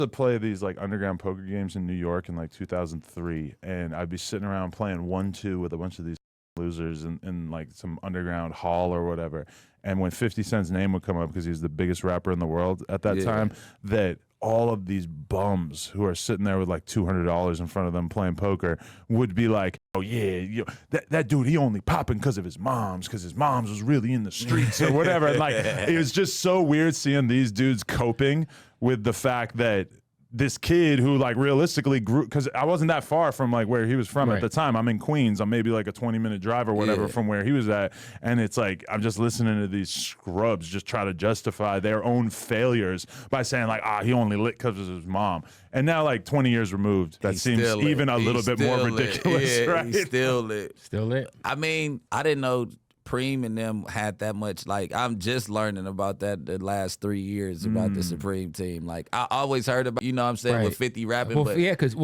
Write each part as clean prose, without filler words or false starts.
to play these like underground poker games in New York in like 2003, and I'd be sitting around playing 1-2 with a bunch of these losers in like some underground hall or whatever. And when 50 Cent's name would come up because he was the biggest rapper in the world at that time, that all of these bums who are sitting there with like $200 in front of them playing poker would be like, oh yeah, that dude, he only popping because his mom's was really in the streets or whatever. And like, it was just so weird seeing these dudes coping with the fact that this kid who like realistically grew, because I wasn't that far from like where he was from at the time. I'm in Queens. I'm maybe like a 20-minute drive or whatever from where he was at. And it's like, I'm just listening to these scrubs just try to justify their own failures by saying like, he only lit because of his mom. And now like 20 years removed, that seems even a little bit more ridiculous, right? He's still lit. Still lit. I mean, I didn't know Preem and them had that much. Like, I'm just learning about that the last 3 years about the Supreme team. Like, I always heard about, you know what I'm saying, with 50 rapping. Well, but yeah, because,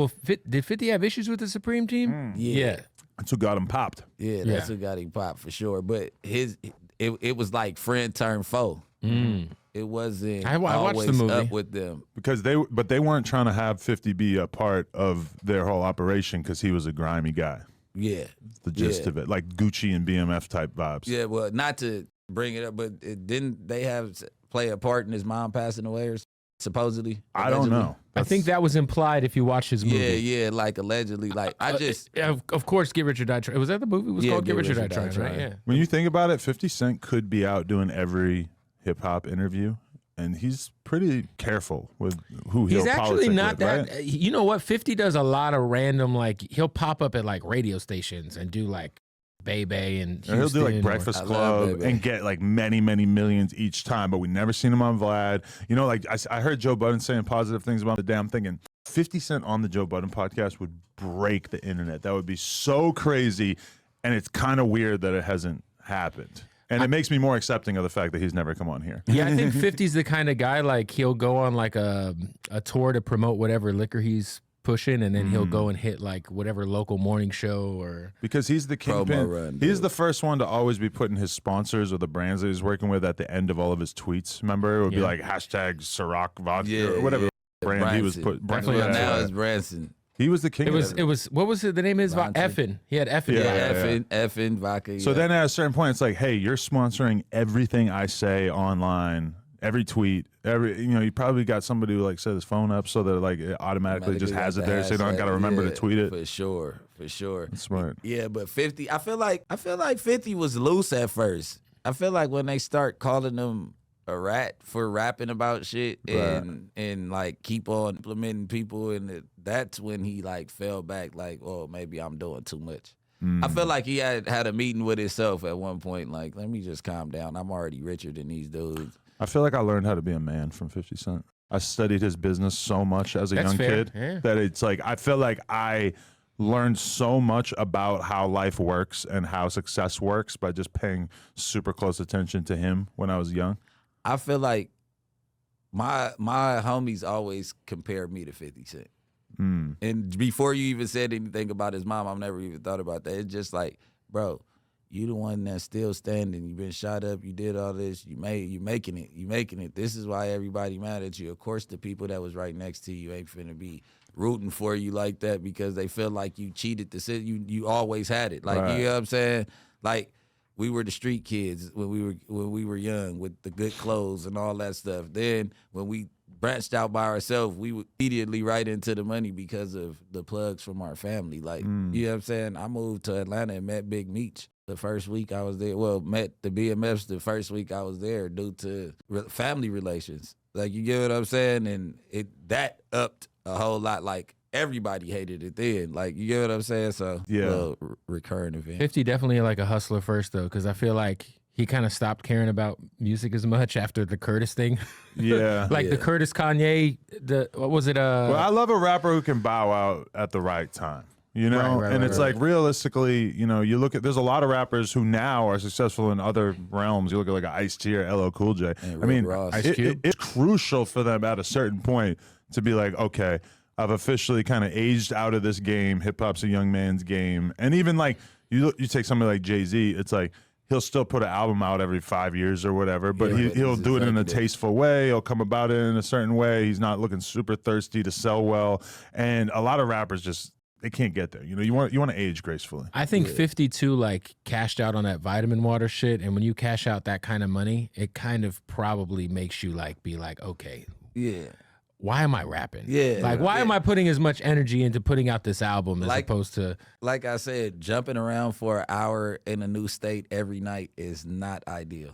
did 50 have issues with the Supreme team? Yeah. That's who got him popped. Yeah, that's who got him popped for sure. But it was like friend turned foe. It wasn't I watched the always movie. up with them. Because they weren't trying to have 50 be a part of their whole operation because he was a grimy guy. Yeah. The gist of it, like Gucci and BMF type vibes. Yeah, well, not to bring it up, but didn't they play a part in his mom passing away or supposedly? I don't know. I think that was implied if you watch his movie. Yeah, like allegedly. Like, I just... of course, Get Rich or Die Trying. Was that the movie? It was called Get Rich or Die Trying, right? Yeah. When you think about it, 50 Cent could be out doing every hip-hop interview, and he's pretty careful with who he'll He's actually not with, that. right? You know what? 50 does a lot of random, like, he'll pop up at like radio stations and do like Bebe and Houston. He'll do like Breakfast Club and get like many, many millions each time, but we never seen him on Vlad. You know, like I heard Joe Budden saying positive things about the damn thing, and 50 Cent on the Joe Budden podcast would break the internet. That would be so crazy, and it's kind of weird that it hasn't happened. And it makes me more accepting of the fact that he's never come on here. Yeah, I think 50's the kind of guy, like, he'll go on like a tour to promote whatever liquor he's pushing, and then he'll go and hit like whatever local morning show or... Because he's the kingpin. He's the first one to always be putting his sponsors or the brands that he's working with at the end of all of his tweets. Remember? It would be like hashtag Ciroc vodka or whatever brand Branson. he was put. Now it's Branson. He was the king. It was what was it? The name is Effin. He had Effin. Effin vodka. So then at a certain point, it's like, hey, you're sponsoring everything I say online, every tweet, you probably got somebody who like set his phone up so that like it automatically just has it there, so you don't got to remember to tweet it. For sure. That's smart. Yeah, but 50, I feel like 50 was loose at first. I feel like when they start calling him a rat for rapping about shit and like keep on implementing people, and that's when he like fell back, like, oh, maybe I'm doing too much. I feel like he had a meeting with himself at one point, like, let me just calm down. I'm already richer than these dudes. I feel like I learned how to be a man from 50 Cent. I studied his business so much as a young kid that it's like, I feel like I learned so much about how life works and how success works by just paying super close attention to him when I was young. I feel like my homies always compared me to 50 Cent. And before you even said anything about his mom, I've never even thought about that. It's just like, bro, you the one that's still standing. You've been shot up. You did all this. You making it. This is why everybody mad at you. Of course, the people that was right next to you ain't finna be rooting for you like that because they feel like you cheated the city. You always had it. Like, you know what I'm saying? Like, we were the street kids when we were young with the good clothes and all that stuff. Then when we branched out by ourselves, we were immediately right into the money because of the plugs from our family. Like, you know what I'm saying? I moved to Atlanta and met Big Meech the first week I was there. Well, met the BMFs the first week I was there due to family relations. Like, you get what I'm saying? And that upped a whole lot. Like, everybody hated it then. Like, you get what I'm saying? So, little recurring event. 50 definitely like a hustler first, though, because I feel like he kind of stopped caring about music as much after the Curtis thing. Yeah. The Curtis Kanye, what was it? Well, I love a rapper who can bow out at the right time. You know, it's like realistically, you know, you look at, there's a lot of rappers who now are successful in other realms. You look at like Ice-T or LL Cool J. I mean, it's crucial for them at a certain point to be like, okay, I've officially kind of aged out of this game. Hip hop's a young man's game. And even like you take somebody like Jay-Z, it's like he'll still put an album out every 5 years or whatever, but Yeah, but he'll it's do it in a executive. tasteful way. He'll come about it in a certain way. He's not looking super thirsty to sell well. And a lot of rappers just, they can't get there. You know, you want to age gracefully. I think 52 like cashed out on that vitamin water shit, and when you cash out that kind of money, it kind of probably makes you like be like, okay, Yeah. why am I rapping? Yeah. Like, why Yeah. am I putting as much energy into putting out this album as Like- opposed to Like I said, jumping around for an hour in a new state every night is not ideal.